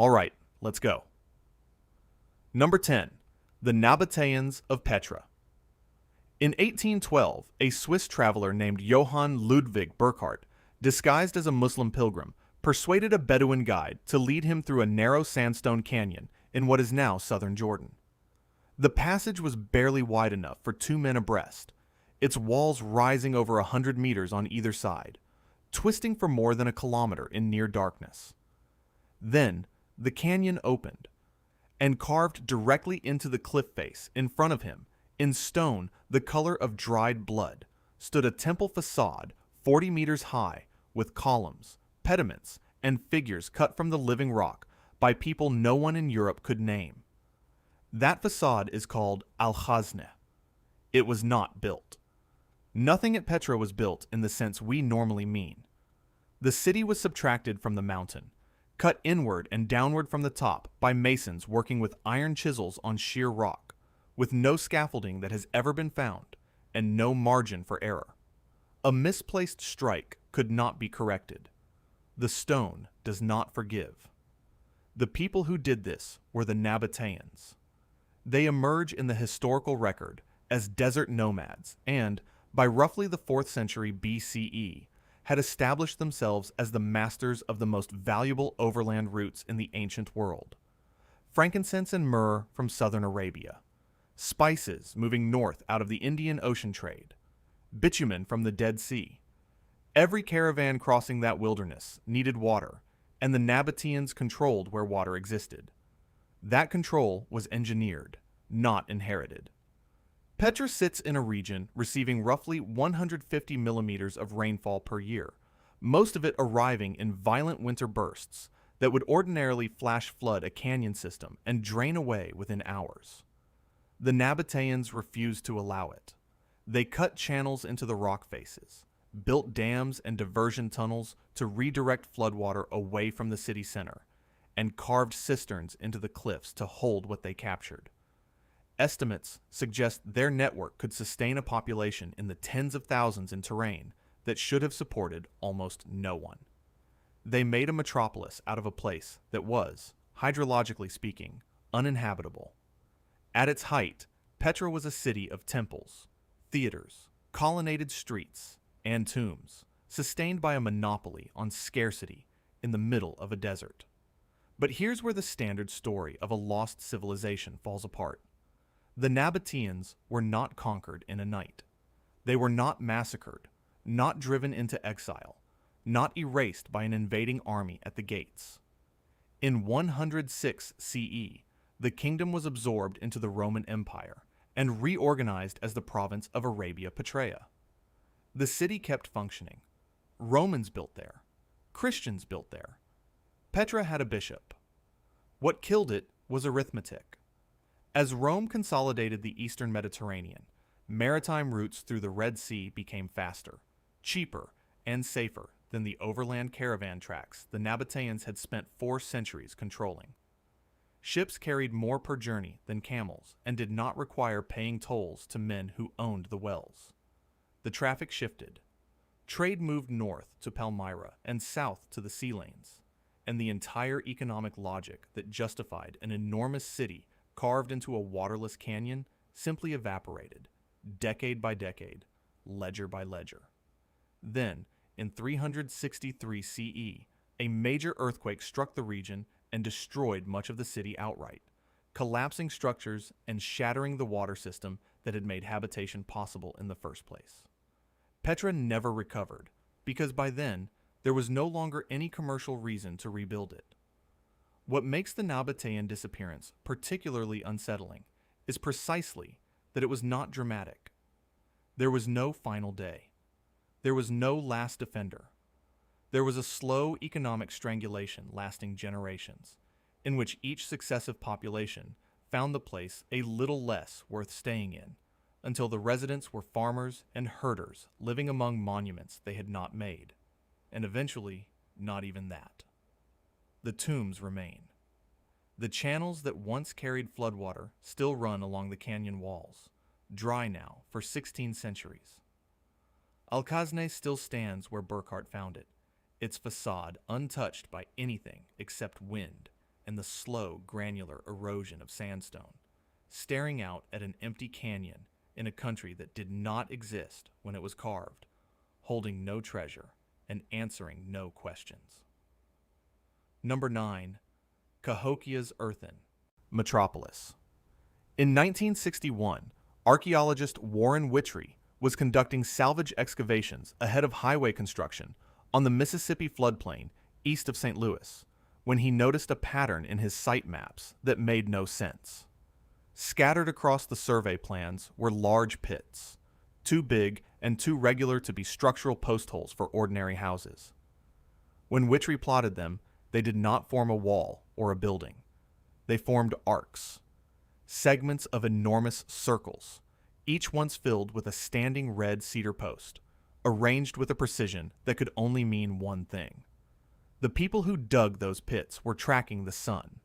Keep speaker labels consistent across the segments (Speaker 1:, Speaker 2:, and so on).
Speaker 1: All right, let's go. Number 10. The Nabataeans of Petra. In 1812, a Swiss traveler named Johann Ludwig Burckhardt, disguised as a Muslim pilgrim, persuaded a Bedouin guide to lead him through a narrow sandstone canyon in what is now southern Jordan. The passage was barely wide enough for 2 men abreast, its walls rising over 100 meters on either side, twisting for more than a kilometer in near darkness. Then, the canyon opened, and carved directly into the cliff face in front of him, in stone the color of dried blood, stood a temple facade 40 meters high with columns, pediments, and figures cut from the living rock by people no one in Europe could name. That facade is called Al-Khazne. It was not built. Nothing at Petra was built in the sense we normally mean. The city was subtracted from the mountain, cut inward and downward from the top by masons working with iron chisels on sheer rock, with no scaffolding that has ever been found, and no margin for error. A misplaced strike could not be corrected. The stone does not forgive. The people who did this were the Nabataeans. They emerge in the historical record as desert nomads and, by roughly the 4th century BCE, had established themselves as the masters of the most valuable overland routes in the ancient world. Frankincense and myrrh from southern Arabia, spices moving north out of the Indian Ocean trade, bitumen from the Dead Sea. Every caravan crossing that wilderness needed water, and the Nabataeans controlled where water existed. That control was engineered, not inherited. Petra sits in a region receiving roughly 150 millimeters of rainfall per year, most of it arriving in violent winter bursts that would ordinarily flash flood a canyon system and drain away within hours. The Nabataeans refused to allow it. They cut channels into the rock faces, built dams and diversion tunnels to redirect floodwater away from the city center, and carved cisterns into the cliffs to hold what they captured. Estimates suggest their network could sustain a population in the tens of thousands in terrain that should have supported almost no one. They made a metropolis out of a place that was, hydrologically speaking, uninhabitable. At its height, Petra was a city of temples, theaters, colonnaded streets, and tombs, sustained by a monopoly on scarcity in the middle of a desert. But here's where the standard story of a lost civilization falls apart. The Nabataeans were not conquered in a night. They were not massacred, not driven into exile, not erased by an invading army at the gates. In 106 CE, the kingdom was absorbed into the Roman Empire and reorganized as the province of Arabia Petraea. The city kept functioning. Romans built there. Christians built there. Petra had a bishop. What killed it was arithmetic. As Rome consolidated the eastern Mediterranean, maritime routes through the Red Sea became faster, cheaper, and safer than the overland caravan tracks the Nabataeans had spent 4 centuries controlling. Ships carried more per journey than camels and did not require paying tolls to men who owned the wells. The traffic shifted. Trade moved north to Palmyra and south to the sea lanes, and the entire economic logic that justified an enormous city carved into a waterless canyon simply evaporated, decade by decade, ledger by ledger. Then, in 363 CE, a major earthquake struck the region and destroyed much of the city outright, collapsing structures and shattering the water system that had made habitation possible in the first place. Petra never recovered, because by then, there was no longer any commercial reason to rebuild it. What makes the Nabataean disappearance particularly unsettling is precisely that it was not dramatic. There was no final day. There was no last defender. There was a slow economic strangulation lasting generations, in which each successive population found the place a little less worth staying in, until the residents were farmers and herders living among monuments they had not made, and eventually not even that. The tombs remain. The channels that once carried floodwater still run along the canyon walls, dry now for 16 centuries. Al-Khazne still stands where Burckhardt found it, its facade untouched by anything except wind and the slow, granular erosion of sandstone, staring out at an empty canyon in a country that did not exist when it was carved, holding no treasure and answering no questions. Number 9. Cahokia's earthen metropolis. In 1961, archaeologist Warren Witry was conducting salvage excavations ahead of highway construction on the Mississippi floodplain east of St. Louis when he noticed a pattern in his site maps that made no sense. Scattered across the survey plans were large pits, too big and too regular to be structural post holes for ordinary houses. When Witry plotted them, they did not form a wall or a building. They formed arcs, segments of enormous circles, each once filled with a standing red cedar post, arranged with a precision that could only mean one thing. The people who dug those pits were tracking the sun.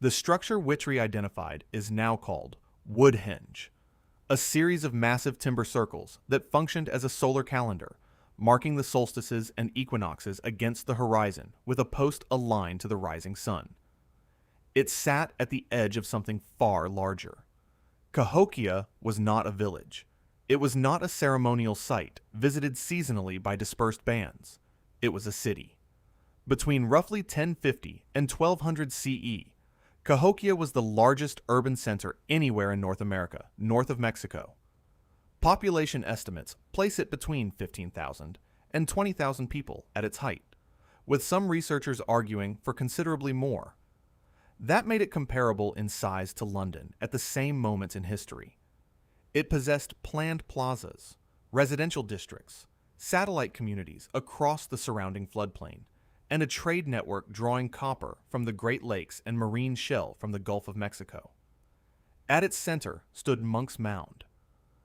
Speaker 1: The structure Witry identified is now called Woodhenge, a series of massive timber circles that functioned as a solar calendar, marking the solstices and equinoxes against the horizon with a post aligned to the rising sun. It sat at the edge of something far larger. Cahokia was not a village. It was not a ceremonial site visited seasonally by dispersed bands. It was a city. Between roughly 1050 and 1200 CE, Cahokia was the largest urban center anywhere in North America, north of Mexico. Population estimates place it between 15,000 and 20,000 people at its height, with some researchers arguing for considerably more. That made it comparable in size to London at the same moment in history. It possessed planned plazas, residential districts, satellite communities across the surrounding floodplain, and a trade network drawing copper from the Great Lakes and marine shell from the Gulf of Mexico. At its center stood Monk's Mound.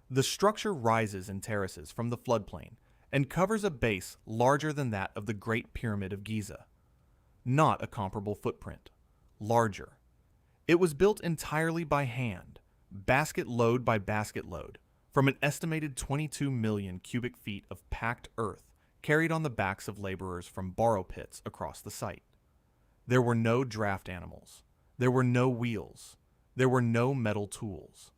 Speaker 1: The structure rises in terraces from the floodplain and covers a base larger than that of the Great Pyramid of Giza. Not a comparable footprint. Larger. It was built entirely by hand, basket load by basket load, from an estimated 22 million cubic feet of packed earth carried on the backs of laborers from borrow pits across the site. There were no draft animals. There were no wheels. There were no metal tools.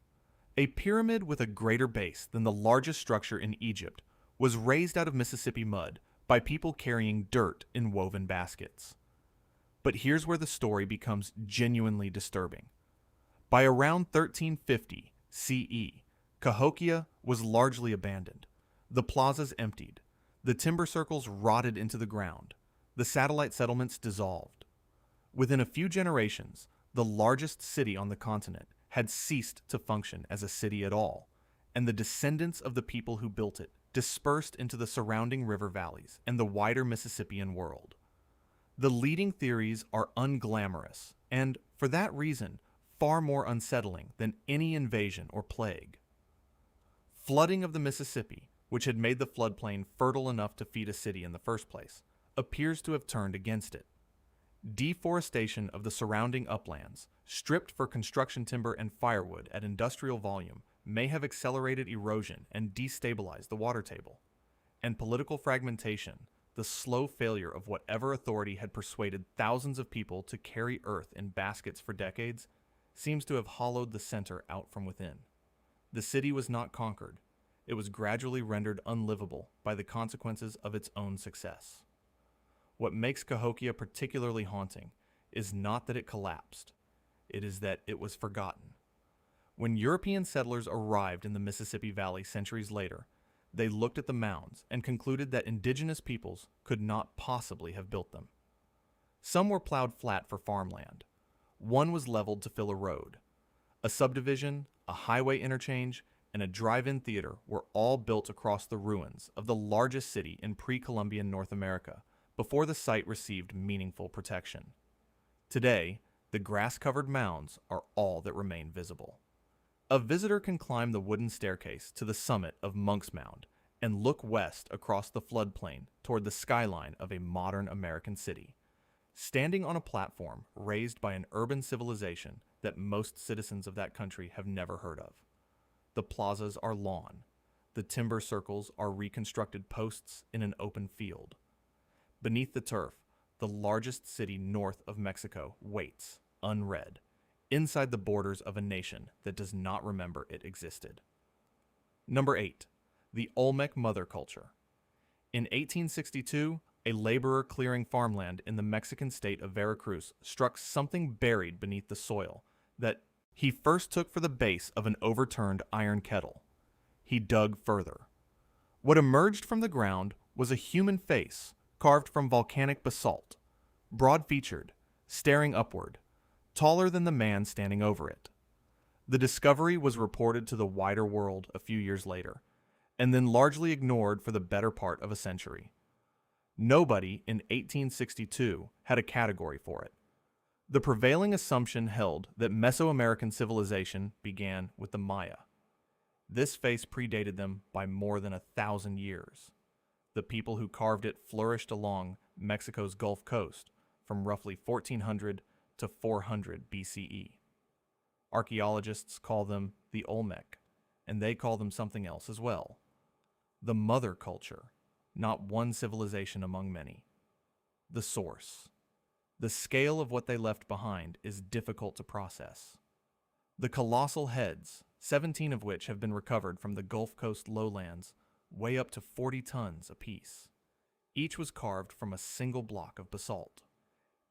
Speaker 1: A pyramid with a greater base than the largest structure in Egypt was raised out of Mississippi mud by people carrying dirt in woven baskets. But here's where the story becomes genuinely disturbing. By around 1350 CE, Cahokia was largely abandoned. The plazas emptied. The timber circles rotted into the ground. The satellite settlements dissolved. Within a few generations, the largest city on the continent had ceased to function as a city at all, and the descendants of the people who built it dispersed into the surrounding river valleys and the wider Mississippian world. The leading theories are unglamorous and, for that reason, far more unsettling than any invasion or plague. Flooding of the Mississippi, which had made the floodplain fertile enough to feed a city in the first place, appears to have turned against it. Deforestation of the surrounding uplands, stripped for construction timber and firewood at industrial volume, may have accelerated erosion and destabilized the water table. And political fragmentation, the slow failure of whatever authority had persuaded thousands of people to carry earth in baskets for decades, seems to have hollowed the center out from within. The city was not conquered. It was gradually rendered unlivable by the consequences of its own success. What makes Cahokia particularly haunting is not that it collapsed. It is that it was forgotten. When European settlers arrived in the Mississippi Valley centuries later, they looked at the mounds and concluded that indigenous peoples could not possibly have built them. Some were plowed flat for farmland. One was leveled to fill a road. A subdivision, a highway interchange, and a drive-in theater were all built across the ruins of the largest city in pre-Columbian North America before the site received meaningful protection. Today, the grass-covered mounds are all that remain visible. A visitor can climb the wooden staircase to the summit of Monk's Mound and look west across the floodplain toward the skyline of a modern American city, standing on a platform raised by an urban civilization that most citizens of that country have never heard of. The plazas are lawn. The timber circles are reconstructed posts in an open field. Beneath the turf, the largest city north of Mexico, waits, unread, inside the borders of a nation that does not remember it existed. Number 8. The Olmec Mother Culture. In 1862, a laborer clearing farmland in the Mexican state of Veracruz struck something buried beneath the soil that he first took for the base of an overturned iron kettle. He dug further. What emerged from the ground was a human face carved from volcanic basalt, broad-featured, staring upward, taller than the man standing over it. The discovery was reported to the wider world a few years later, and then largely ignored for the better part of a century. Nobody in 1862 had a category for it. The prevailing assumption held that Mesoamerican civilization began with the Maya. This face predated them by more than 1,000 years. The people who carved it flourished along Mexico's Gulf Coast from roughly 1400 to 400 BCE. Archaeologists call them the Olmec, and they call them something else as well. The mother culture, not one civilization among many. The source. The scale of what they left behind is difficult to process. The colossal heads, 17 of which have been recovered from the Gulf Coast lowlands, weigh up to 40 tons apiece. Each was carved from a single block of basalt.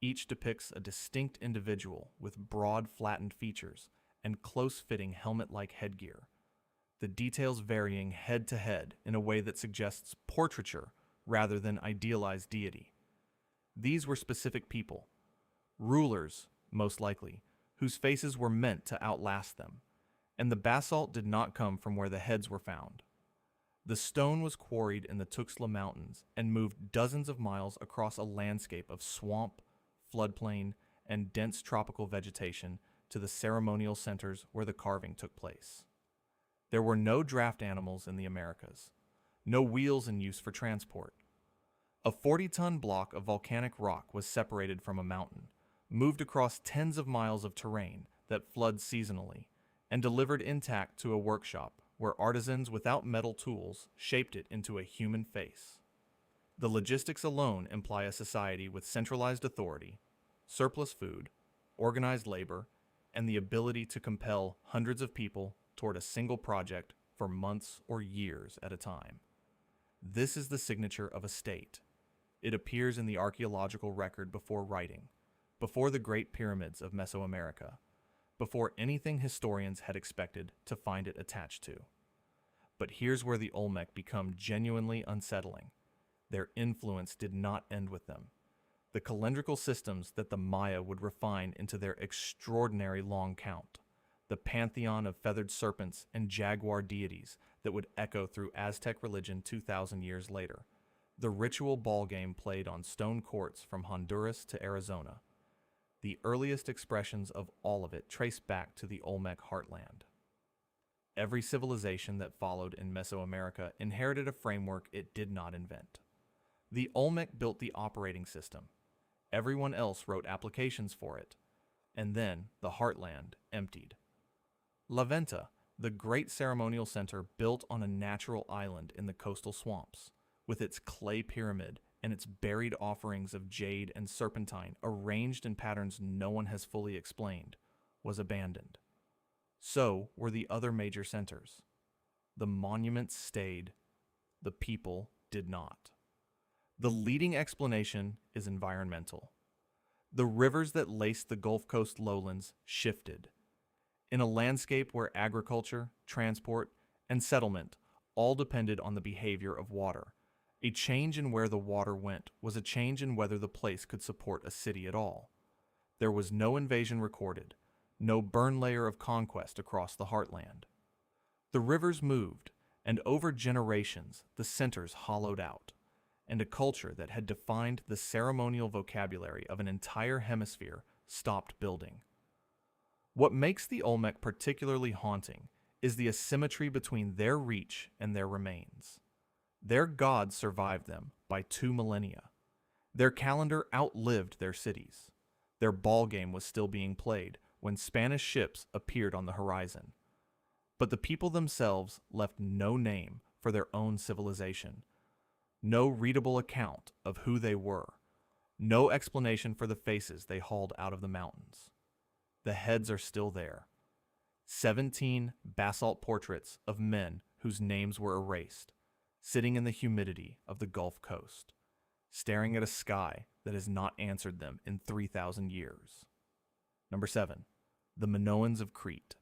Speaker 1: Each depicts a distinct individual with broad, flattened features and close-fitting helmet-like headgear, the details varying head to head in a way that suggests portraiture rather than idealized deity. These were specific people, rulers, most likely, whose faces were meant to outlast them, and the basalt did not come from where the heads were found. The stone was quarried in the Tuxtla Mountains and moved dozens of miles across a landscape of swamp, floodplain, and dense tropical vegetation to the ceremonial centers where the carving took place. There were no draft animals in the Americas, no wheels in use for transport. A 40-ton block of volcanic rock was separated from a mountain, moved across tens of miles of terrain that floods seasonally, and delivered intact to a workshop where artisans without metal tools shaped it into a human face. The logistics alone imply a society with centralized authority, surplus food, organized labor, and the ability to compel hundreds of people toward a single project for months or years at a time. This is the signature of a state. It appears in the archaeological record before writing, before the Great Pyramids of Mesoamerica, before anything historians had expected to find it attached to. But here's where the Olmec become genuinely unsettling. Their influence did not end with them. The calendrical systems that the Maya would refine into their extraordinary long count, the pantheon of feathered serpents and jaguar deities that would echo through Aztec religion 2,000 years later, the ritual ball game played on stone courts from Honduras to Arizona. The earliest expressions of all of it trace back to the Olmec heartland. Every civilization that followed in Mesoamerica inherited a framework it did not invent. The Olmec built the operating system. Everyone else wrote applications for it. And then the heartland emptied. La Venta, the great ceremonial center built on a natural island in the coastal swamps, with its clay pyramid and its buried offerings of jade and serpentine arranged in patterns no one has fully explained, was abandoned. So were the other major centers. The monuments stayed, the people did not. The leading explanation is environmental. The rivers that laced the Gulf Coast lowlands shifted. In a landscape where agriculture, transport, and settlement all depended on the behavior of water, a change in where the water went was a change in whether the place could support a city at all. There was no invasion recorded, no burn layer of conquest across the heartland. The rivers moved, and over generations the centers hollowed out, and a culture that had defined the ceremonial vocabulary of an entire hemisphere stopped building. What makes the Olmec particularly haunting is the asymmetry between their reach and their remains. Their gods survived them by 2 millennia. Their calendar outlived their cities. Their ball game was still being played when Spanish ships appeared on the horizon. But the people themselves left no name for their own civilization, no readable account of who they were, No explanation for the faces they hauled out of the mountains. The heads are still there. 17 basalt portraits of men whose names were erased, sitting in the humidity of the Gulf Coast, staring at a sky that has not answered them in 3,000 years. Number 7. The Minoans of Crete.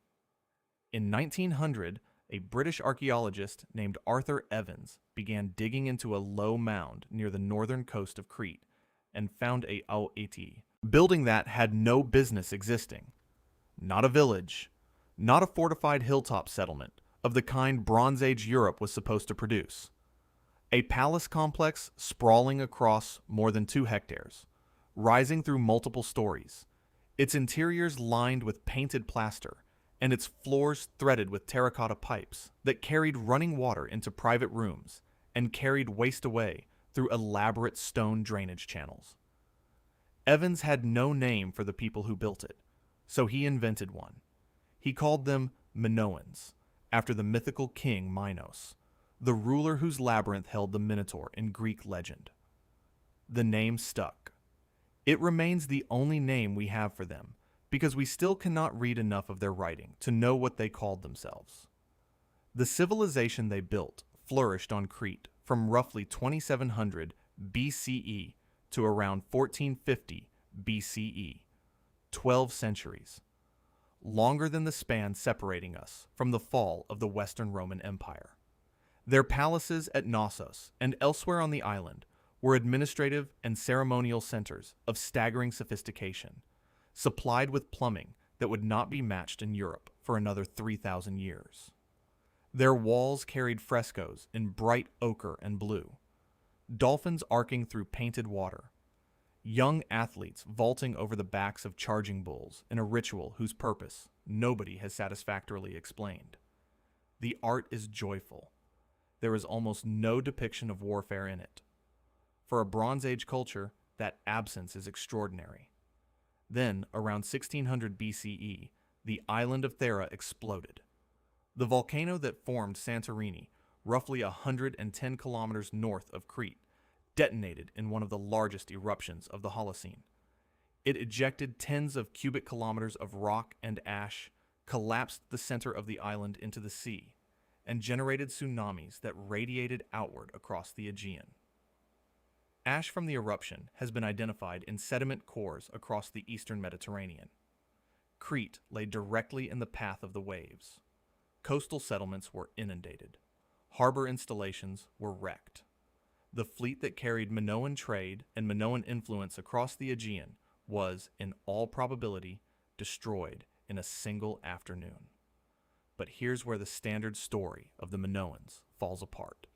Speaker 1: In 1900, a British archaeologist named Arthur Evans began digging into a low mound near the northern coast of Crete and found a Aoeti, building that had no business existing. Not a village, not a fortified hilltop settlement of the kind Bronze Age Europe was supposed to produce. A palace complex sprawling across more than 2 hectares, rising through multiple stories, its interiors lined with painted plaster, and its floors threaded with terracotta pipes that carried running water into private rooms and carried waste away through elaborate stone drainage channels. Evans had no name for the people who built it, so he invented one. He called them Minoans, after the mythical king Minos, the ruler whose labyrinth held the Minotaur in Greek legend. The name stuck. It remains the only name we have for them, because we still cannot read enough of their writing to know what they called themselves. The civilization they built flourished on Crete from roughly 2700 BCE to around 1450 BCE, 12 centuries, longer than the span separating us from the fall of the Western Roman Empire. Their palaces at Knossos and elsewhere on the island were administrative and ceremonial centers of staggering sophistication, supplied with plumbing that would not be matched in Europe for another 3,000 years. Their walls carried frescoes in bright ochre and blue, dolphins arcing through painted water, young athletes vaulting over the backs of charging bulls in a ritual whose purpose nobody has satisfactorily explained. The art is joyful. There is almost no depiction of warfare in it. For a Bronze Age culture, that absence is extraordinary. Then, around 1600 BCE, the island of Thera exploded. The volcano that formed Santorini, roughly 110 kilometers north of Crete, detonated in one of the largest eruptions of the Holocene. It ejected tens of cubic kilometers of rock and ash, collapsed the center of the island into the sea, and generated tsunamis that radiated outward across the Aegean. Ash from the eruption has been identified in sediment cores across the eastern Mediterranean. Crete lay directly in the path of the waves. Coastal settlements were inundated. Harbor installations were wrecked. The fleet that carried Minoan trade and Minoan influence across the Aegean was, in all probability, destroyed in a single afternoon. But here's where the standard story of the Minoans falls apart.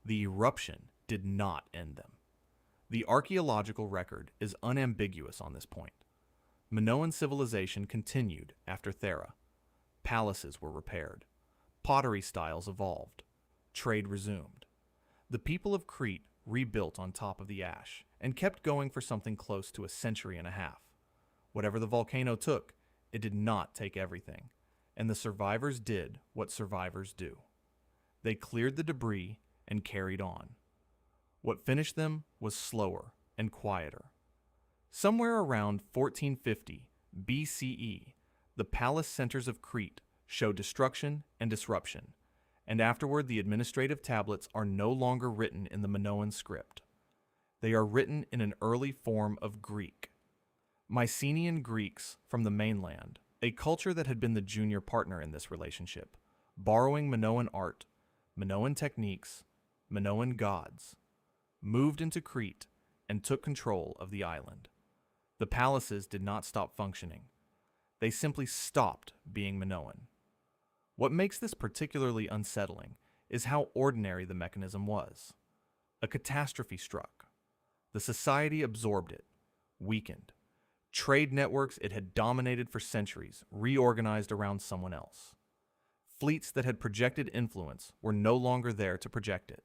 Speaker 1: The eruption did not end them. The archaeological record is unambiguous on this point. Minoan civilization continued after Thera. Palaces were repaired. Pottery styles evolved. Trade resumed. The people of Crete rebuilt on top of the ash and kept going for something close to a century and a half. Whatever the volcano took, it did not take everything, and the survivors did what survivors do. They cleared the debris and carried on. What finished them was slower and quieter. Somewhere around 1450 BCE, the palace centers of Crete show destruction and disruption, and afterward the administrative tablets are no longer written in the Minoan script. They are written in an early form of Greek. Mycenaean Greeks from the mainland, a culture that had been the junior partner in this relationship, borrowing Minoan art, Minoan techniques, Minoan gods, moved into Crete and took control of the island. The palaces did not stop functioning. They simply stopped being Minoan. What makes this particularly unsettling is how ordinary the mechanism was. A catastrophe struck. The society absorbed it, weakened. Trade networks it had dominated for centuries reorganized around someone else. Fleets that had projected influence were no longer there to project it.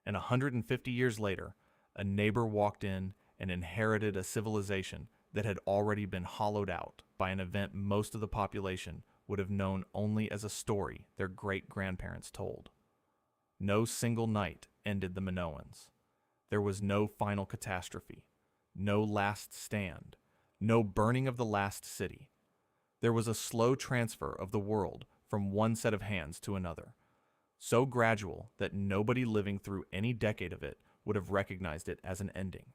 Speaker 1: And 150 years later, a neighbor walked in and inherited a civilization that had already been hollowed out by an event most of the population would have known only as a story their great-grandparents told. No single night ended the Minoans. There was no final catastrophe. no last stand, no burning of the last city. There was a slow transfer of the world from one set of hands to another, so gradual that nobody living through any decade of it would have recognized it as an ending.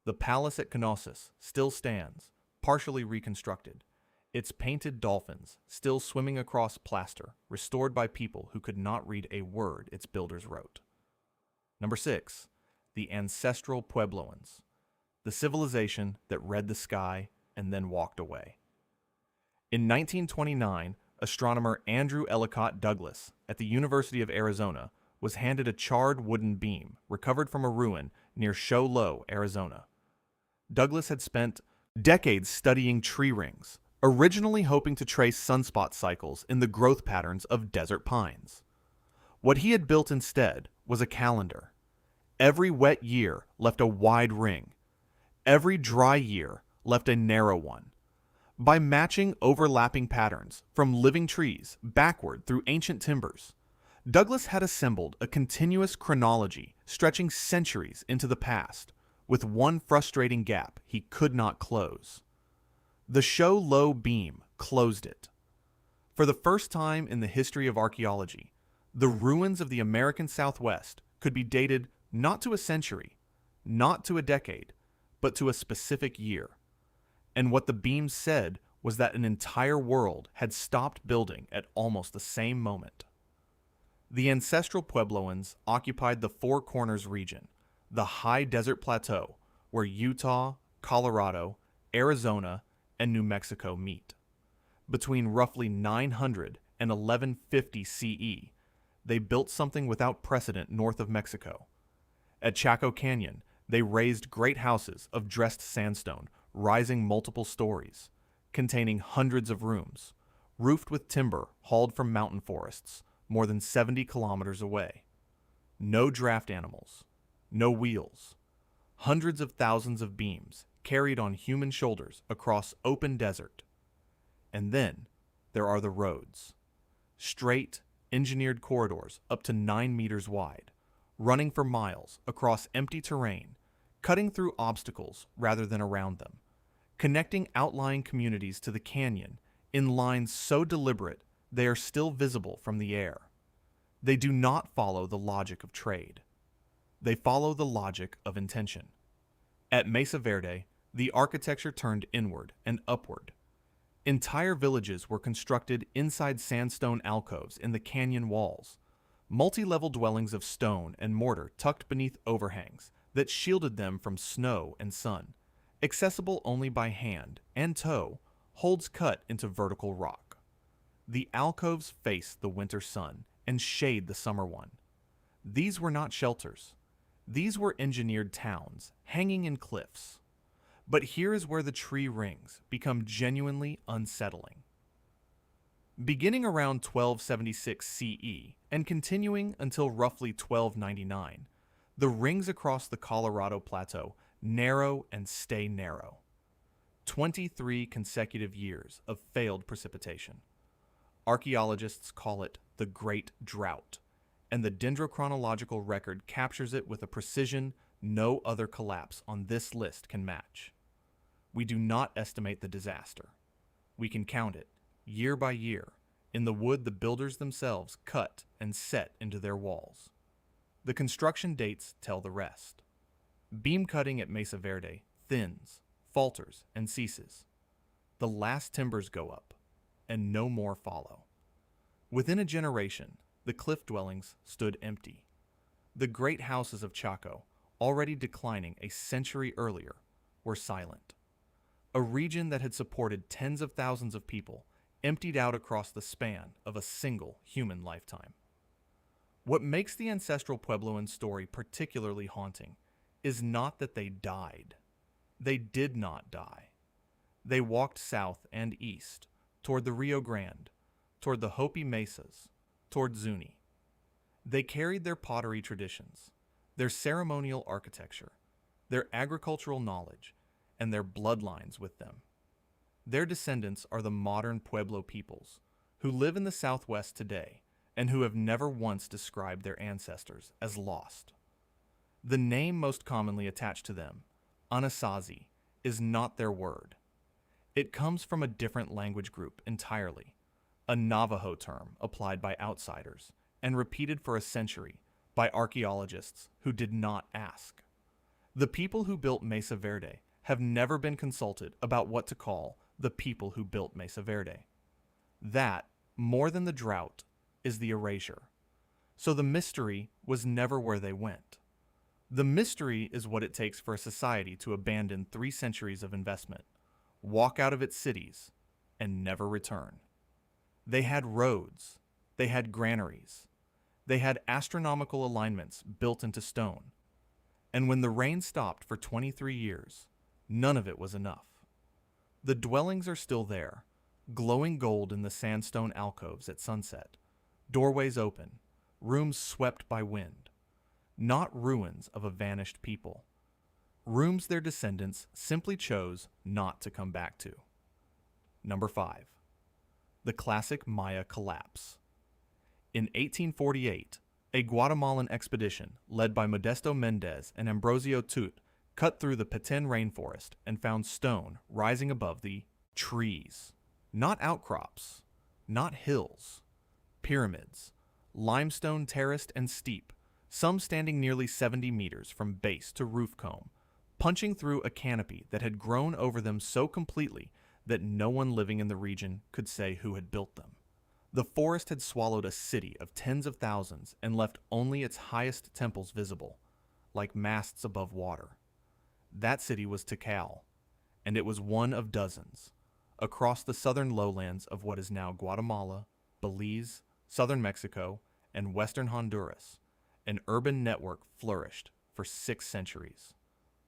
Speaker 1: The palace at Knossos still stands, partially reconstructed, its painted dolphins still swimming across plaster, restored by people who could not read a word its builders wrote. Number 6. The Ancestral Puebloans, the civilization that read the sky and then walked away. In 1929, astronomer Andrew Ellicott Douglas at the University of Arizona was handed a charred wooden beam recovered from a ruin near Show Low, Arizona. Douglas had spent decades studying tree rings, originally hoping to trace sunspot cycles in the growth patterns of desert pines. What he had built instead was a calendar. Every wet year left a wide ring. Every dry year left a narrow one. By matching overlapping patterns from living trees backward through ancient timbers, Douglas had assembled a continuous chronology stretching centuries into the past, with one frustrating gap he could not close. The Show Low beam closed it. For the first time in the history of archaeology, the ruins of the American Southwest could be dated not to a century, not to a decade, but to a specific year. And what the beam said was that an entire world had stopped building at almost the same moment. The Ancestral Puebloans occupied the Four Corners region, the high desert plateau where Utah, Colorado, Arizona, and New Mexico meet. Between roughly 900 and 1150 CE, they built something without precedent north of Mexico. At Chaco Canyon, they raised great houses of dressed sandstone, rising multiple stories, containing hundreds of rooms, roofed with timber hauled from mountain forests more than 70 kilometers away. No draft animals, no wheels, hundreds of thousands of beams carried on human shoulders across open desert. And then there are the roads. Straight, engineered corridors up to 9 meters wide, running for miles across empty terrain, cutting through obstacles rather than around them, connecting outlying communities to the canyon in lines so deliberate they are still visible from the air. They do not follow the logic of trade. They follow the logic of intention. At Mesa Verde, the architecture turned inward and upward. Entire villages were constructed inside sandstone alcoves in the canyon walls, multi-level dwellings of stone and mortar tucked beneath overhangs that shielded them from snow and sun, accessible only by hand and toe, holds cut into vertical rock. The alcoves face the winter sun and shade the summer one. These were not shelters. These were engineered towns hanging in cliffs. But here is where the tree rings become genuinely unsettling. Beginning around 1276 CE and continuing until roughly 1299, the rings across the Colorado Plateau narrow and stay narrow. 23 consecutive years of failed precipitation. Archaeologists call it the Great Drought, and the dendrochronological record captures it with a precision no other collapse on this list can match. We do not estimate the disaster. We can count it, year by year, in the wood the builders themselves cut and set into their walls. The construction dates tell the rest. Beam cutting at Mesa Verde thins, falters, and ceases. The last timbers go up, and no more follow. Within a generation, the cliff dwellings stood empty. The great houses of Chaco, already declining a century earlier, were silent. A region that had supported tens of thousands of people emptied out across the span of a single human lifetime. What makes the Ancestral Puebloan story particularly haunting is not that they died. They did not die. They walked south and east, toward the Rio Grande, toward the Hopi Mesas, toward Zuni. They carried their pottery traditions, their ceremonial architecture, their agricultural knowledge, and their bloodlines with them. Their descendants are the modern Pueblo peoples, who live in the Southwest today and who have never once described their ancestors as lost. The name most commonly attached to them, Anasazi, is not their word. It comes from a different language group entirely, a Navajo term applied by outsiders and repeated for a century by archaeologists who did not ask. The people who built Mesa Verde have never been consulted about what to call the people who built Mesa Verde. That, more than the drought, is the erasure. So the mystery was never where they went. The mystery is what it takes for a society to abandon 3 centuries of investment, walk out of its cities, and never return. They had roads. They had granaries. They had astronomical alignments built into stone. And when the rain stopped for 23 years, none of it was enough. The dwellings are still there, glowing gold in the sandstone alcoves at sunset, doorways open, rooms swept by wind. Not ruins of a vanished people. Rooms their descendants simply chose not to come back to. Number 5. The classic Maya collapse. In 1848, a Guatemalan expedition led by Modesto Mendez and Ambrosio Tut cut through the Petén rainforest and found stone rising above the trees. Not outcrops, not hills, pyramids, limestone terraced and steep, some standing nearly 70 meters from base to roof comb, punching through a canopy that had grown over them so completely that no one living in the region could say who had built them. The forest had swallowed a city of tens of thousands and left only its highest temples visible, like masts above water. That city was Tikal, and it was one of dozens, across the southern lowlands of what is now Guatemala, Belize, southern Mexico, and western Honduras. An urban network flourished for 6 centuries.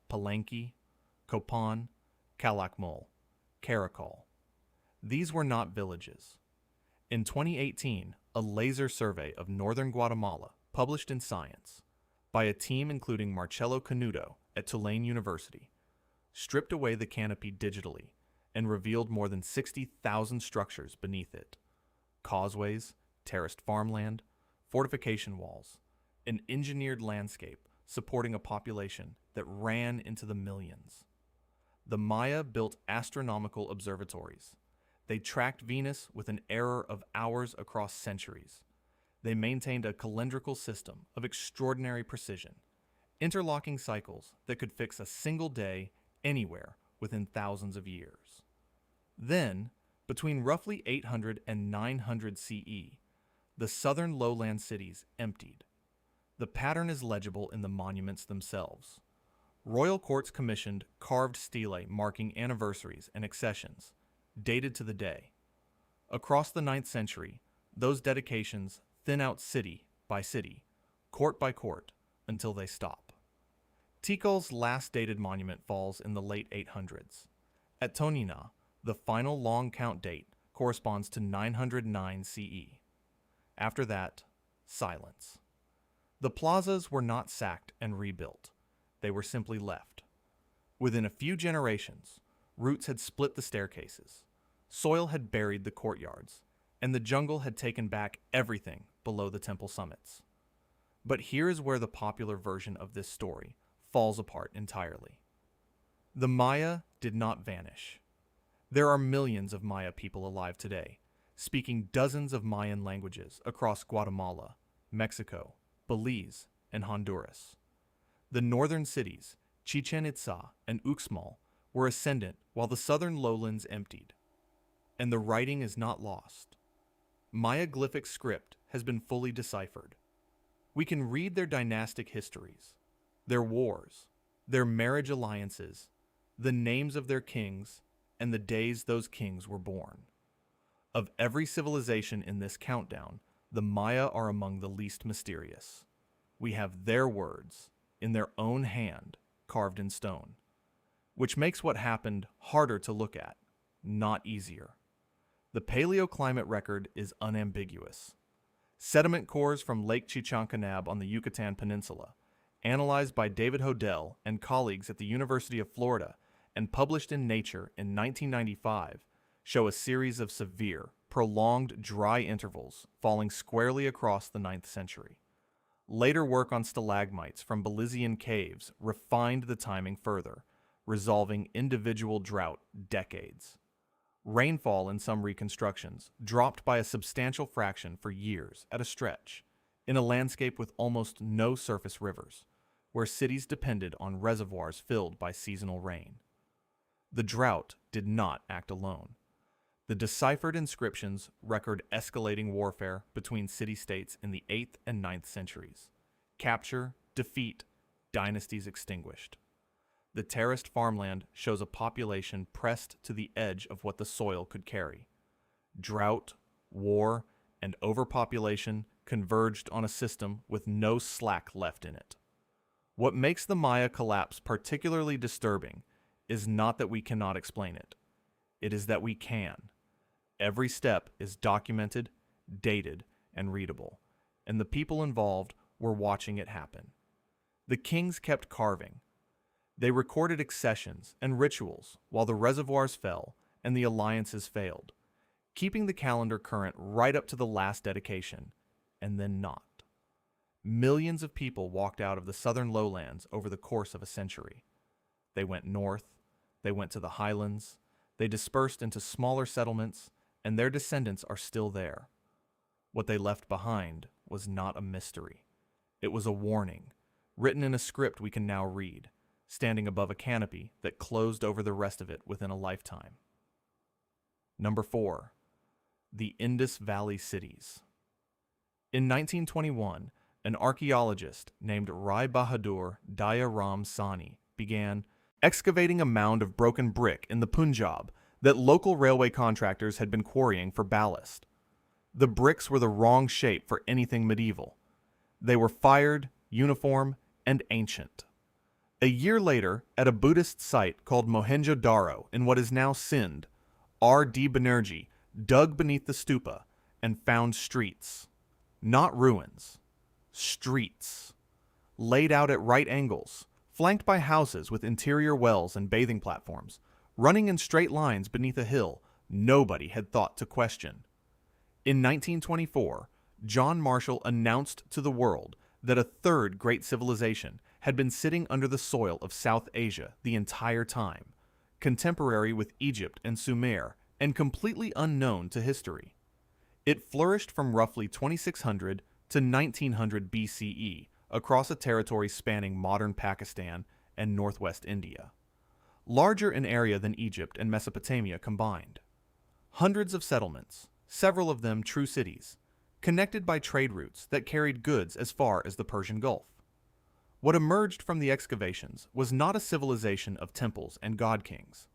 Speaker 1: Palenque, Copan, Calakmul, Caracol. These were not villages. In 2018, a laser survey of northern Guatemala, published in Science, by a team including Marcello Canuto at Tulane University, stripped away the canopy digitally and revealed more than 60,000 structures beneath it. Causeways, terraced farmland, fortification walls, an engineered landscape supporting a population that ran into the millions. The Maya built astronomical observatories. They tracked Venus with an error of hours across centuries. They maintained a calendrical system of extraordinary precision, interlocking cycles that could fix a single day anywhere within thousands of years. Then, between roughly 800 and 900 CE, the southern lowland cities emptied. The pattern is legible in the monuments themselves. Royal courts commissioned carved stelae marking anniversaries and accessions, dated to the day. Across the 9th century, those dedications thin out city by city, court by court, until they stop. Tikal's last dated monument falls in the late 800s. At Tonina, the final long count date corresponds to 909 CE. After that, silence. The plazas were not sacked and rebuilt. They were simply left. Within a few generations, roots had split the staircases, soil had buried the courtyards, and the jungle had taken back everything below the temple summits. But here is where the popular version of this story falls apart entirely. The Maya did not vanish. There are millions of Maya people alive today, speaking dozens of Mayan languages across Guatemala, Mexico, Belize, and Honduras. The northern cities, Chichen Itza and Uxmal, were ascendant while the southern lowlands emptied. And the writing is not lost. Maya glyphic script has been fully deciphered. We can read their dynastic histories, their wars, their marriage alliances, the names of their kings, and the days those kings were born. Of every civilization in this countdown, the Maya are among the least mysterious. We have their words, in their own hand, carved in stone, which makes what happened harder to look at, not easier. The paleoclimate record is unambiguous. Sediment cores from Lake Chichancanab on the Yucatan Peninsula, analyzed by David Hodel and colleagues at the University of Florida and published in Nature in 1995, show a series of severe, prolonged dry intervals falling squarely across the 9th century. Later work on stalagmites from Belizean caves refined the timing further, resolving individual drought decades. Rainfall in some reconstructions dropped by a substantial fraction for years at a stretch, in a landscape with almost no surface rivers, where cities depended on reservoirs filled by seasonal rain. The drought did not act alone. The deciphered inscriptions record escalating warfare between city-states in the 8th and 9th centuries. Capture, defeat, dynasties extinguished. The terraced farmland shows a population pressed to the edge of what the soil could carry. Drought, war, and overpopulation converged on a system with no slack left in it. What makes the Maya collapse particularly disturbing is not that we cannot explain it. It is that we can. Every step is documented, dated, and readable, and the people involved were watching it happen. The kings kept carving. They recorded accessions and rituals while the reservoirs fell and the alliances failed, keeping the calendar current right up to the last dedication, and then not. Millions of people walked out of the southern lowlands over the course of a century. They went north, they went to the highlands, they dispersed into smaller settlements, and their descendants are still there. What they left behind was not a mystery. It was a warning, written in a script we can now read, standing above a canopy that closed over the rest of it within a lifetime. Number 4. The Indus Valley Cities. In 1921, an archaeologist named Rai Bahadur Daya Ram Sani began excavating a mound of broken brick in the Punjab that local railway contractors had been quarrying for ballast. The bricks were the wrong shape for anything medieval. They were fired, uniform, and ancient. A year later, at a Buddhist site called Mohenjo-Daro in what is now Sindh, R.D. Banerjee dug beneath the stupa and found streets. Not ruins. Streets. Laid out at right angles, flanked by houses with interior wells and bathing platforms, running in straight lines beneath a hill nobody had thought to question. In 1924, John Marshall announced to the world that a third great civilization had been sitting under the soil of South Asia the entire time, contemporary with Egypt and Sumer, and completely unknown to history. It flourished from roughly 2600 to 1900 BCE across a territory spanning modern Pakistan and northwest India, larger in area than Egypt and Mesopotamia combined. Hundreds of settlements, several of them true cities, connected by trade routes that carried goods as far as the Persian Gulf. What emerged from the excavations was not a civilization of temples and god kings.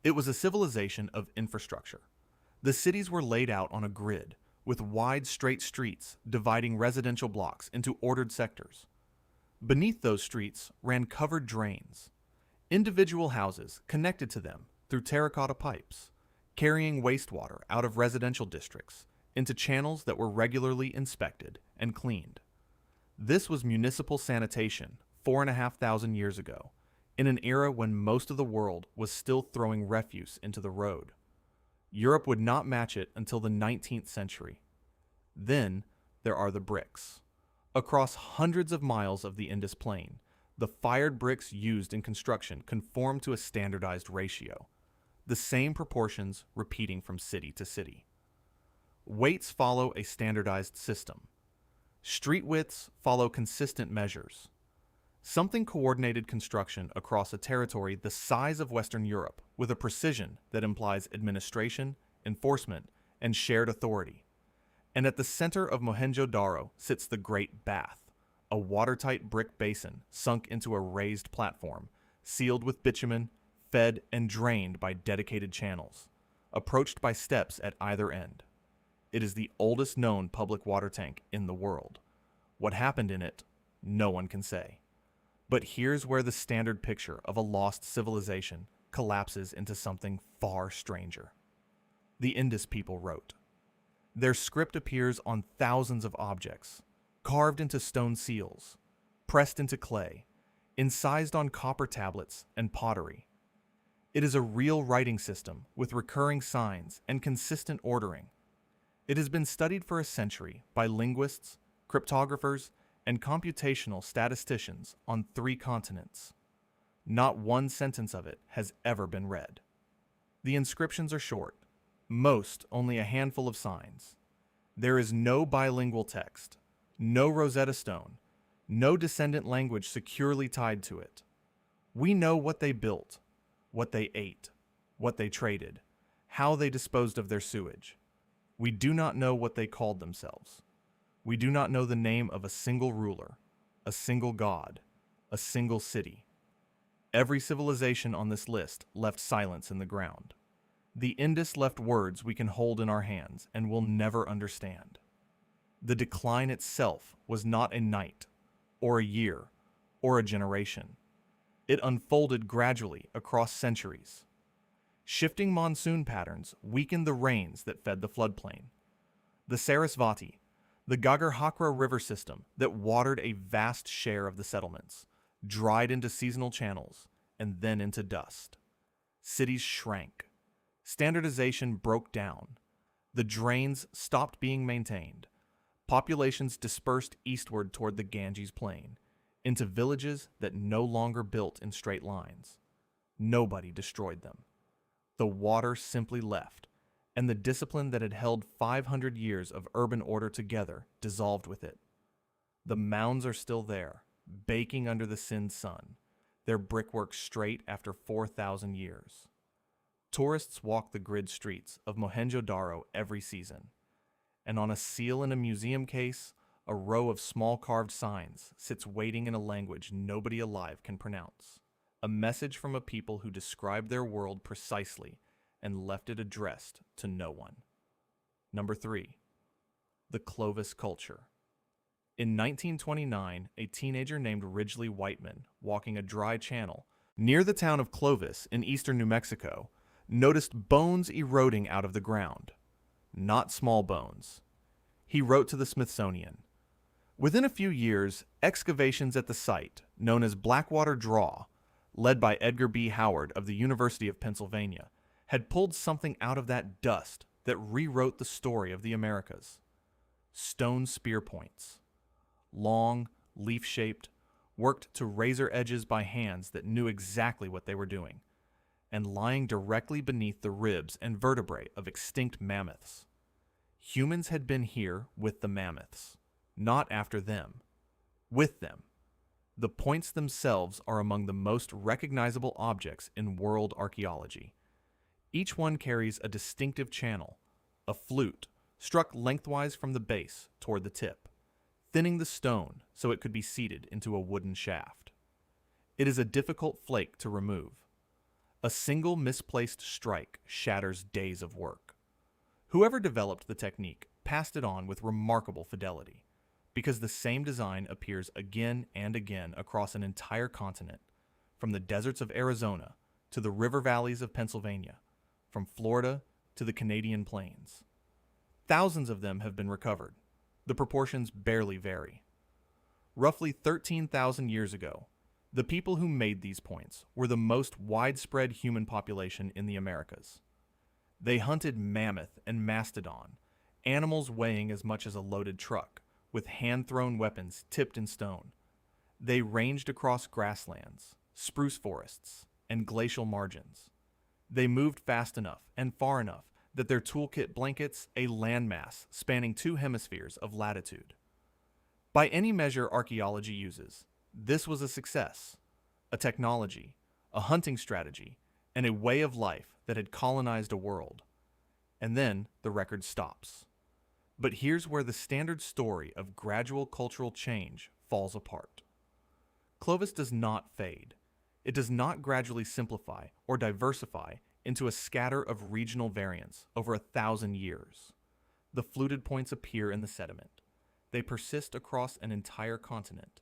Speaker 1: It was a civilization of infrastructure. The cities were laid out on a grid, with wide straight streets dividing residential blocks into ordered sectors. Beneath those streets ran covered drains. Individual houses connected to them through terracotta pipes, carrying wastewater out of residential districts into channels that were regularly inspected and cleaned. This was municipal sanitation 4,500 years ago, in an era when most of the world was still throwing refuse into the road. Europe would not match it until the 19th century. Then there are the bricks. Across hundreds of miles of the Indus Plain, the fired bricks used in construction conform to a standardized ratio, the same proportions repeating from city to city. Weights follow a standardized system. Street widths follow consistent measures. Something coordinated construction across a territory the size of Western Europe with a precision that implies administration, enforcement, and shared authority. And at the center of Mohenjo-Daro sits the Great Bath, a watertight brick basin sunk into a raised platform, sealed with bitumen, fed and drained by dedicated channels, approached by steps at either end. It is the oldest known public water tank in the world. What happened in it, no one can say. But here's where the standard picture of a lost civilization collapses into something far stranger. The Indus people wrote. Their script appears on thousands of objects, carved into stone seals, pressed into clay, incised on copper tablets and pottery. It is a real writing system with recurring signs and consistent ordering. It has been studied for a century by linguists, cryptographers, and computational statisticians on 3 continents. Not one sentence of it has ever been read. The inscriptions are short, most only a handful of signs. There is no bilingual text, no Rosetta Stone, no descendant language securely tied to it. We know what they built, what they ate, what they traded, how they disposed of their sewage. We do not know what they called themselves. We do not know the name of a single ruler, a single god, a single city. Every civilization on this list left silence in the ground. The Indus left words we can hold in our hands and will never understand. The decline itself was not a night, or a year, or a generation. It unfolded gradually across centuries. Shifting monsoon patterns weakened the rains that fed the floodplain. The Sarasvati, the Gagar-Hakra river system that watered a vast share of the settlements, dried into seasonal channels and then into dust. Cities shrank. Standardization broke down. The drains stopped being maintained. Populations dispersed eastward toward the Ganges Plain, into villages that no longer built in straight lines. Nobody destroyed them. The water simply left, and the discipline that had held 500 years of urban order together dissolved with it. The mounds are still there, baking under the Sind sun, their brickwork straight after 4,000 years. Tourists walk the grid streets of Mohenjo-Daro every season, and on a seal in a museum case, a row of small carved signs sits waiting in a language nobody alive can pronounce, a message from a people who described their world precisely and left it addressed to no one. Number 3. The Clovis culture. In 1929, a teenager named Ridgely Whiteman, walking a dry channel near the town of Clovis in eastern New Mexico, noticed bones eroding out of the ground. Not small bones. He wrote to the Smithsonian. Within a few years, excavations at the site, known as Blackwater Draw, led by Edgar B. Howard of the University of Pennsylvania, had pulled something out of that dust that rewrote the story of the Americas. Stone spear points. Long, leaf-shaped, worked to razor edges by hands that knew exactly what they were doing, and lying directly beneath the ribs and vertebrae of extinct mammoths. Humans had been here with the mammoths, not after them. With them. The points themselves are among the most recognizable objects in world archaeology. Each one carries a distinctive channel, a flute, struck lengthwise from the base toward the tip, thinning the stone so it could be seated into a wooden shaft. It is a difficult flake to remove. A single misplaced strike shatters days of work. Whoever developed the technique passed it on with remarkable fidelity, because the same design appears again and again across an entire continent, from the deserts of Arizona to the river valleys of Pennsylvania, from Florida to the Canadian plains. Thousands of them have been recovered. The proportions barely vary. Roughly 13,000 years ago, the people who made these points were the most widespread human population in the Americas. They hunted mammoth and mastodon, animals weighing as much as a loaded truck, with hand-thrown weapons tipped in stone. They ranged across grasslands, spruce forests, and glacial margins. They moved fast enough and far enough that their toolkit blankets a landmass spanning 2 hemispheres of latitude. By any measure archaeology uses, this was a success, a technology, a hunting strategy, and a way of life that had colonized a world. And then the record stops. But here's where the standard story of gradual cultural change falls apart. Clovis does not fade. It does not gradually simplify or diversify into a scatter of regional variants over 1,000 years. The fluted points appear in the sediment. They persist across an entire continent,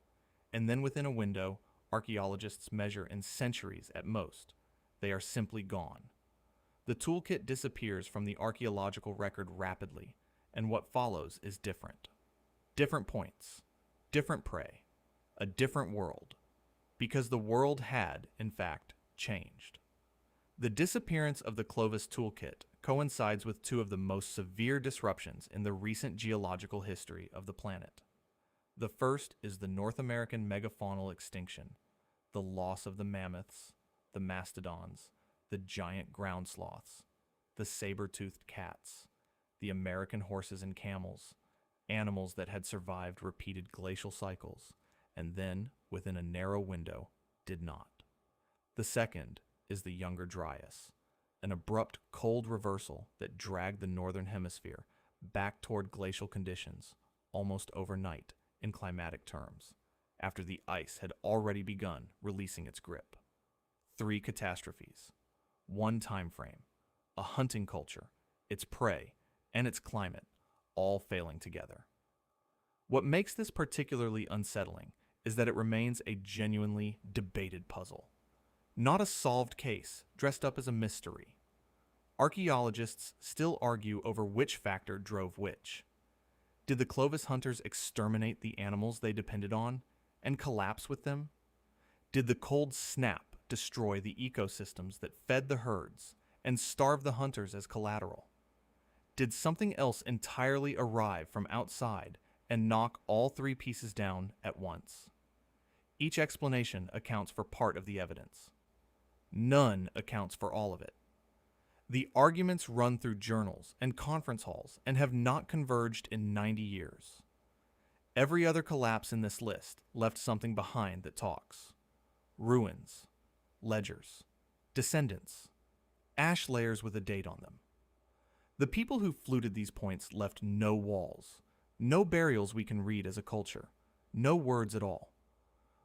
Speaker 1: and then within a window, archaeologists measure in centuries at most. They are simply gone. The toolkit disappears from the archaeological record rapidly, and what follows is different. Different points, different prey, a different world, because the world had, in fact, changed. The disappearance of the Clovis toolkit coincides with 2 of the most severe disruptions in the recent geological history of the planet. The first is the North American megafaunal extinction, the loss of the mammoths, the mastodons, the giant ground sloths, the saber-toothed cats, the American horses and camels, animals that had survived repeated glacial cycles, and then, within a narrow window, did not. The second is the Younger Dryas, an abrupt cold reversal that dragged the northern hemisphere back toward glacial conditions almost overnight in climatic terms, after the ice had already begun releasing its grip. 3 catastrophes, 1 time frame, a hunting culture, its prey, and its climate, all failing together. What makes this particularly unsettling is that it remains a genuinely debated puzzle, not a solved case dressed up as a mystery. Archaeologists still argue over which factor drove which. Did the Clovis hunters exterminate the animals they depended on and collapse with them? Did the cold snap destroy the ecosystems that fed the herds and starve the hunters as collateral? Did something else entirely arrive from outside and knock all 3 pieces down at once? Each explanation accounts for part of the evidence. None accounts for all of it. The arguments run through journals and conference halls and have not converged in 90 years. Every other collapse in this list left something behind that talks. Ruins, ledgers, descendants, ash layers with a date on them. The people who fluted these points left no walls, no burials we can read as a culture, no words at all.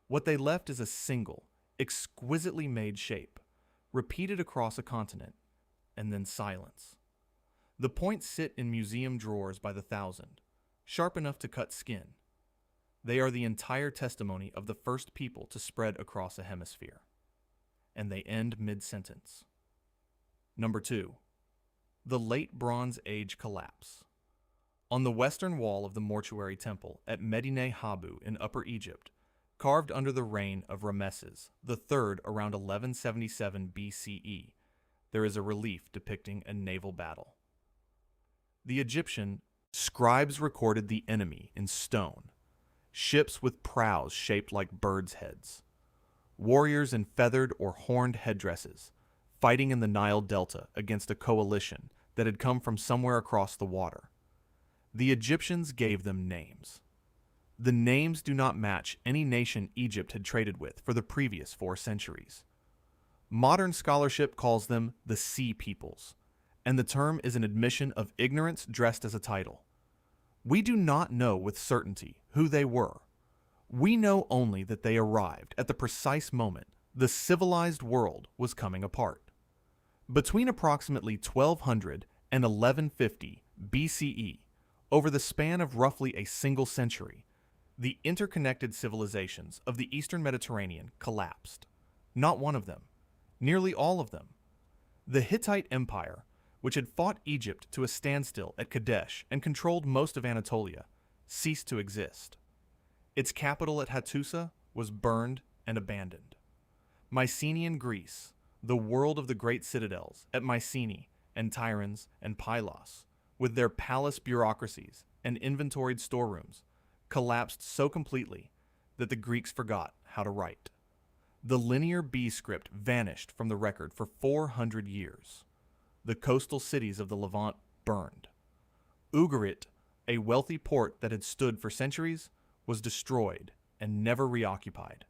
Speaker 1: What they left is a single, exquisitely made shape, repeated across a continent, and then silence. The points sit in museum drawers by the thousand, sharp enough to cut skin. They are the entire testimony of the first people to spread across a hemisphere. And they end mid-sentence. Number 2. The Late Bronze Age collapse. On the western wall of the mortuary temple at Medine Habu in Upper Egypt, carved under the reign of Rameses III around 1177 BCE, there is a relief depicting a naval battle. The Egyptian scribes recorded the enemy in stone, ships with prows shaped like birds' heads, warriors in feathered or horned headdresses, fighting in the Nile Delta against a coalition that had come from somewhere across the water. The Egyptians gave them names. The names do not match any nation Egypt had traded with for the previous 4 centuries. Modern scholarship calls them the Sea Peoples, and the term is an admission of ignorance dressed as a title. We do not know with certainty who they were. We know only that they arrived at the precise moment the civilized world was coming apart. Between approximately 1200 and 1150 BCE, over the span of roughly a single century, the interconnected civilizations of the Eastern Mediterranean collapsed. Not one of them. Nearly all of them. The Hittite Empire, which had fought Egypt to a standstill at Kadesh and controlled most of Anatolia, ceased to exist. Its capital at Hattusa was burned and abandoned. Mycenaean Greece, the world of the great citadels at Mycenae and Tiryns and Pylos, with their palace bureaucracies and inventoried storerooms, collapsed so completely that the Greeks forgot how to write. The linear B script vanished from the record for 400 years. The coastal cities of the Levant burned. Ugarit, a wealthy port that had stood for centuries, was destroyed and never reoccupied.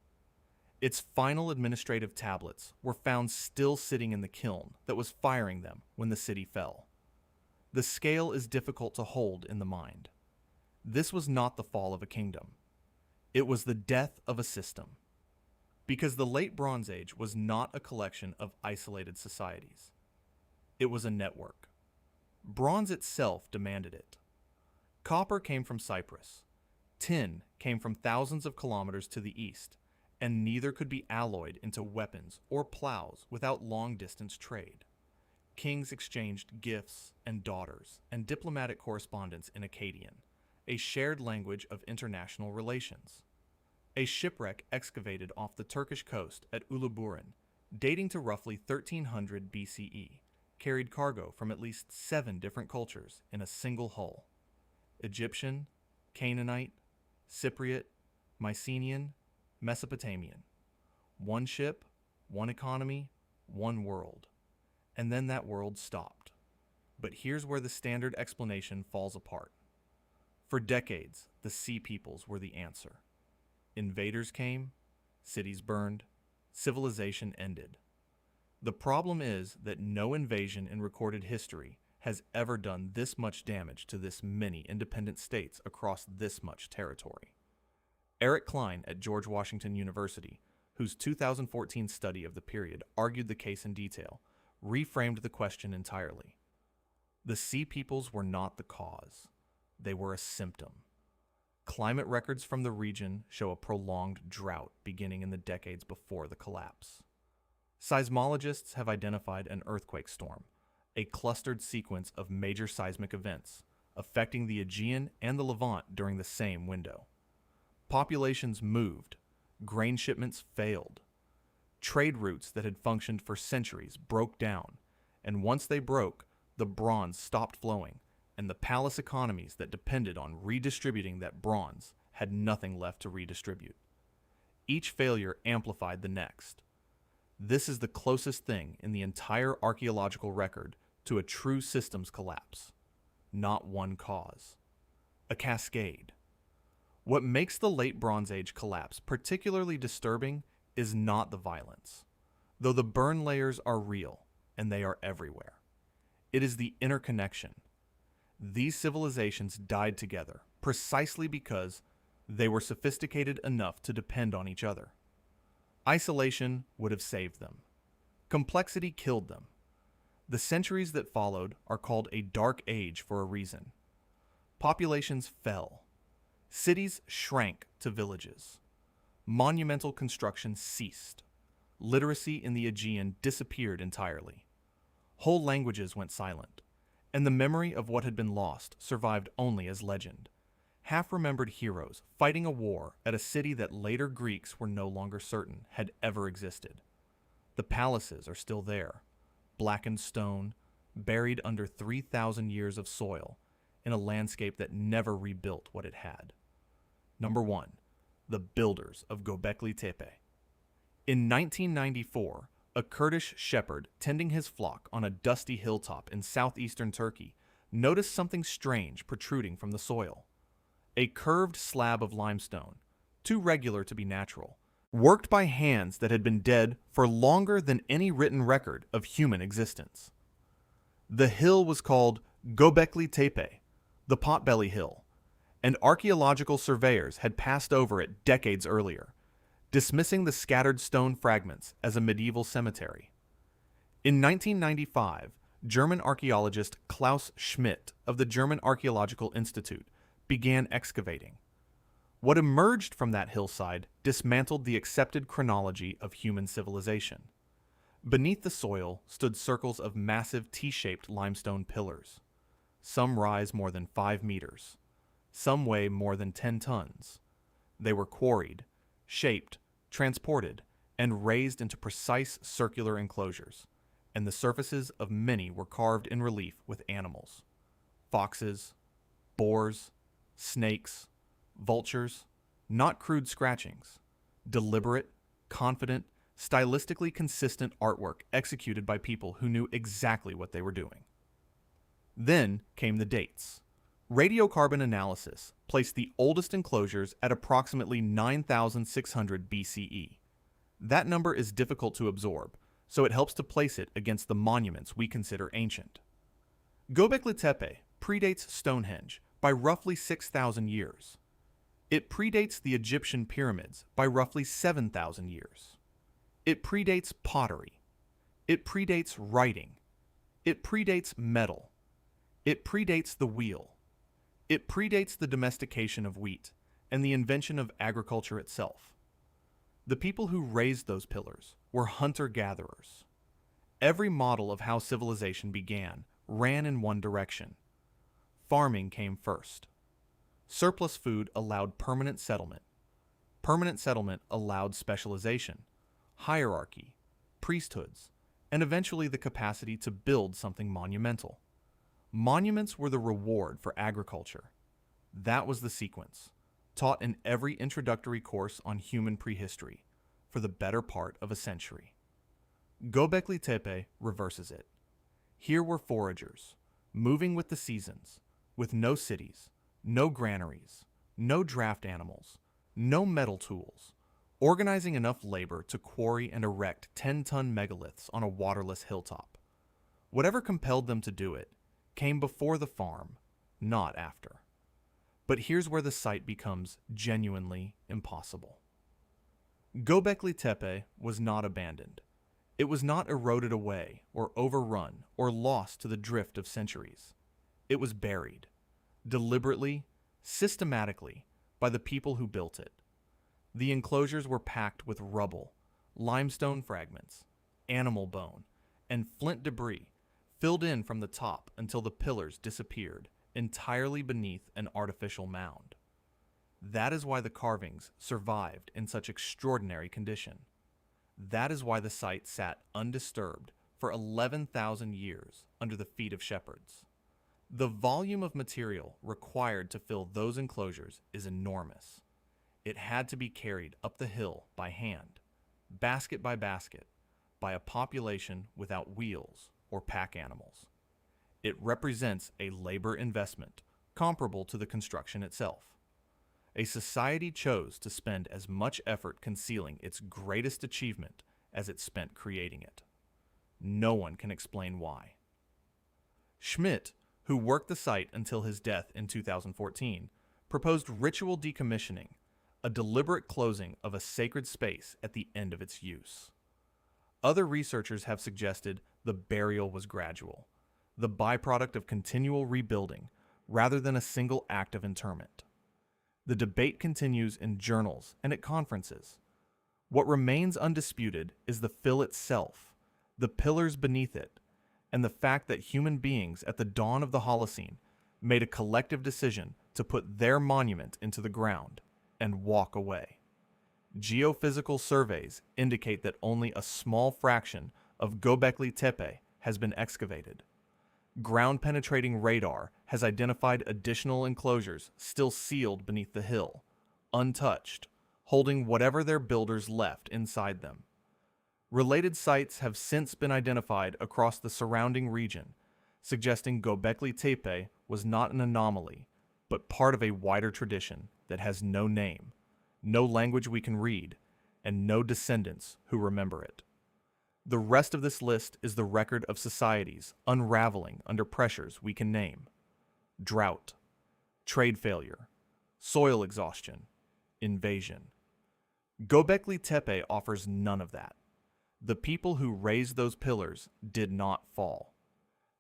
Speaker 1: Its final administrative tablets were found still sitting in the kiln that was firing them when the city fell. The scale is difficult to hold in the mind. This was not the fall of a kingdom. It was the death of a system. Because the Late Bronze Age was not a collection of isolated societies. It was a network. Bronze itself demanded it. Copper came from Cyprus. Tin came from thousands of kilometers to the east, and neither could be alloyed into weapons or plows without long-distance trade. Kings exchanged gifts and daughters and diplomatic correspondence in Akkadian, a shared language of international relations. A shipwreck excavated off the Turkish coast at Uluburun, dating to roughly 1300 BCE, carried cargo from at least 7 different cultures in a single hull: Egyptian, Canaanite, Cypriot, Mycenaean, Mesopotamian. One ship, one economy, one world. And then that world stopped. But here's where the standard explanation falls apart. For decades, the Sea Peoples were the answer. Invaders came, cities burned, civilization ended. The problem is that no invasion in recorded history has ever done this much damage to this many independent states across this much territory. Eric Klein at George Washington University, whose 2014 study of the period argued the case in detail, reframed the question entirely. The Sea Peoples were not the cause. They were a symptom. Climate records from the region show a prolonged drought beginning in the decades before the collapse. Seismologists have identified an earthquake storm, a clustered sequence of major seismic events affecting the Aegean and the Levant during the same window. Populations moved, grain shipments failed. Trade routes that had functioned for centuries broke down, and once they broke, the bronze stopped flowing, and the palace economies that depended on redistributing that bronze had nothing left to redistribute. Each failure amplified the next. This is the closest thing in the entire archaeological record to a true systems collapse. Not one cause. A cascade. What makes the late Bronze Age collapse particularly disturbing is not the violence, though the burn layers are real, and they are everywhere. It is the interconnection. These civilizations died together precisely because they were sophisticated enough to depend on each other. Isolation would have saved them. Complexity killed them. The centuries that followed are called a dark age for a reason. Populations fell. Cities shrank to villages. Monumental construction ceased. Literacy in the Aegean disappeared entirely. Whole languages went silent, and the memory of what had been lost survived only as legend. Half-remembered heroes fighting a war at a city that later Greeks were no longer certain had ever existed. The palaces are still there, blackened stone, buried under 3,000 years of soil, in a landscape that never rebuilt what it had. Number 1. The builders of Göbekli Tepe. In 1994, a Kurdish shepherd tending his flock on a dusty hilltop in southeastern Turkey noticed something strange protruding from the soil. A curved slab of limestone, too regular to be natural, worked by hands that had been dead for longer than any written record of human existence. The hill was called Göbekli Tepe, the Potbelly Hill, and archaeological surveyors had passed over it decades earlier, dismissing the scattered stone fragments as a medieval cemetery. In 1995, German archaeologist Klaus Schmidt of the German Archaeological Institute began excavating. What emerged from that hillside dismantled the accepted chronology of human civilization. Beneath the soil stood circles of massive T-shaped limestone pillars. Some rise more than 5 meters. Some weigh more than 10 tons. They were quarried, shaped, transported, and raised into precise circular enclosures, and the surfaces of many were carved in relief with animals. Foxes, boars, snakes, vultures, not crude scratchings, deliberate, confident, stylistically consistent artwork executed by people who knew exactly what they were doing. Then came the dates. Radiocarbon analysis placed the oldest enclosures at approximately 9,600 BCE. That number is difficult to absorb, so it helps to place it against the monuments we consider ancient. Göbekli Tepe predates Stonehenge by roughly 6,000 years. It predates the Egyptian pyramids by roughly 7,000 years. It predates pottery. It predates writing. It predates metal. It predates the wheel. It predates the domestication of wheat and the invention of agriculture itself. The people who raised those pillars were hunter-gatherers. Every model of how civilization began ran in one direction. Farming came first. Surplus food allowed permanent settlement. Permanent settlement allowed specialization, hierarchy, priesthoods, and eventually the capacity to build something monumental. Monuments were the reward for agriculture. That was the sequence, taught in every introductory course on human prehistory, for the better part of a century. Göbekli Tepe reverses it. Here were foragers, moving with the seasons, with no cities, no granaries, no draft animals, no metal tools, organizing enough labor to quarry and erect 10-ton megaliths on a waterless hilltop. Whatever compelled them to do it came before the farm, not after. But here's where the site becomes genuinely impossible. Göbekli Tepe was not abandoned. It was not eroded away or overrun or lost to the drift of centuries. It was buried, deliberately, systematically, by the people who built it. The enclosures were packed with rubble, limestone fragments, animal bone, and flint debris filled in from the top until the pillars disappeared entirely beneath an artificial mound. That is why the carvings survived in such extraordinary condition. That is why the site sat undisturbed for 11,000 years under the feet of shepherds. The volume of material required to fill those enclosures is enormous. It had to be carried up the hill by hand, basket by basket, by a population without wheels or pack animals. It represents a labor investment comparable to the construction itself. A society chose to spend as much effort concealing its greatest achievement as it spent creating it. No one can explain why. Schmidt, who worked the site until his death in 2014, proposed ritual decommissioning, a deliberate closing of a sacred space at the end of its use. Other researchers have suggested the burial was gradual, the byproduct of continual rebuilding rather than a single act of interment. The debate continues in journals and at conferences. What remains undisputed is the fill itself, the pillars beneath it, and the fact that human beings at the dawn of the Holocene made a collective decision to put their monument into the ground and walk away. Geophysical surveys indicate that only a small fraction of Göbekli Tepe has been excavated. Ground-penetrating radar has identified additional enclosures still sealed beneath the hill, untouched, holding whatever their builders left inside them. Related sites have since been identified across the surrounding region, suggesting Göbekli Tepe was not an anomaly, but part of a wider tradition that has no name, no language we can read, and no descendants who remember it. The rest of this list is the record of societies unraveling under pressures we can name: drought, trade failure, soil exhaustion, invasion. Göbekli Tepe offers none of that. The people who raised those pillars did not fall.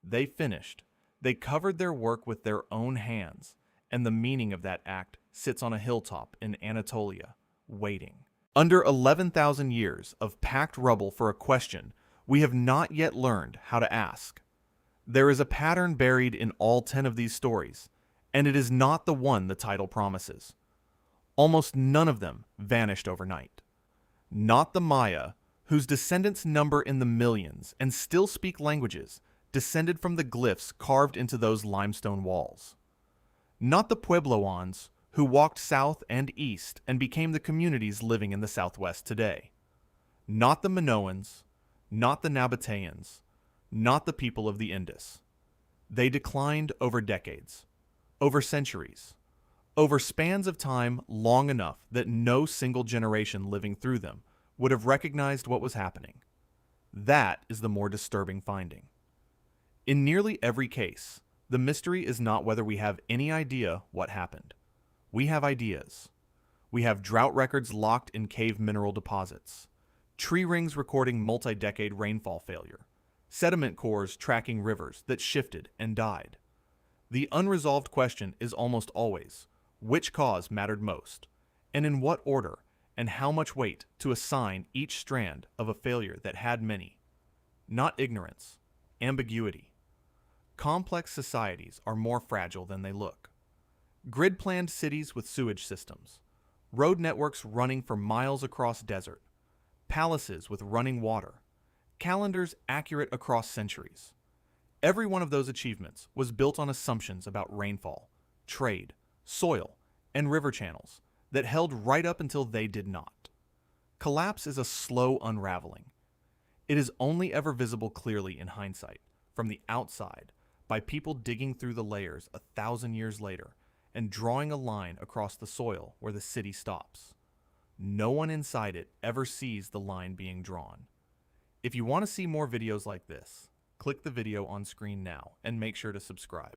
Speaker 1: They finished. They covered their work with their own hands, and the meaning of that act sits on a hilltop in Anatolia, waiting. Under 11,000 years of packed rubble for a question we have not yet learned how to ask. There is a pattern buried in all 10 of these stories, and it is not the one the title promises. Almost none of them vanished overnight. Not the Maya, whose descendants number in the millions and still speak languages descended from the glyphs carved into those limestone walls. Not the Puebloans, who walked south and east and became the communities living in the Southwest today. Not the Minoans, not the Nabataeans, not the people of the Indus. They declined over decades, over centuries, over spans of time long enough that no single generation living through them would have recognized what was happening. That is the more disturbing finding. In nearly every case, the mystery is not whether we have any idea what happened. We have ideas. We have drought records locked in cave mineral deposits, tree rings recording multi-decade rainfall failure, sediment cores tracking rivers that shifted and died. The unresolved question is almost always, which cause mattered most, and in what order, and how much weight to assign each strand of a failure that had many. Not ignorance, ambiguity. Complex societies are more fragile than they look. Grid-planned cities with sewage systems, road networks running for miles across desert, palaces with running water, calendars accurate across centuries. Every one of those achievements was built on assumptions about rainfall, trade, soil, and river channels that held right up until they did not. Collapse is a slow unraveling. It is only ever visible clearly in hindsight, from the outside, by people digging through the layers 1,000 years later and drawing a line across the soil where the city stops. No one inside it ever sees the line being drawn. If you want to see more videos like this, click the video on screen now and make sure to subscribe.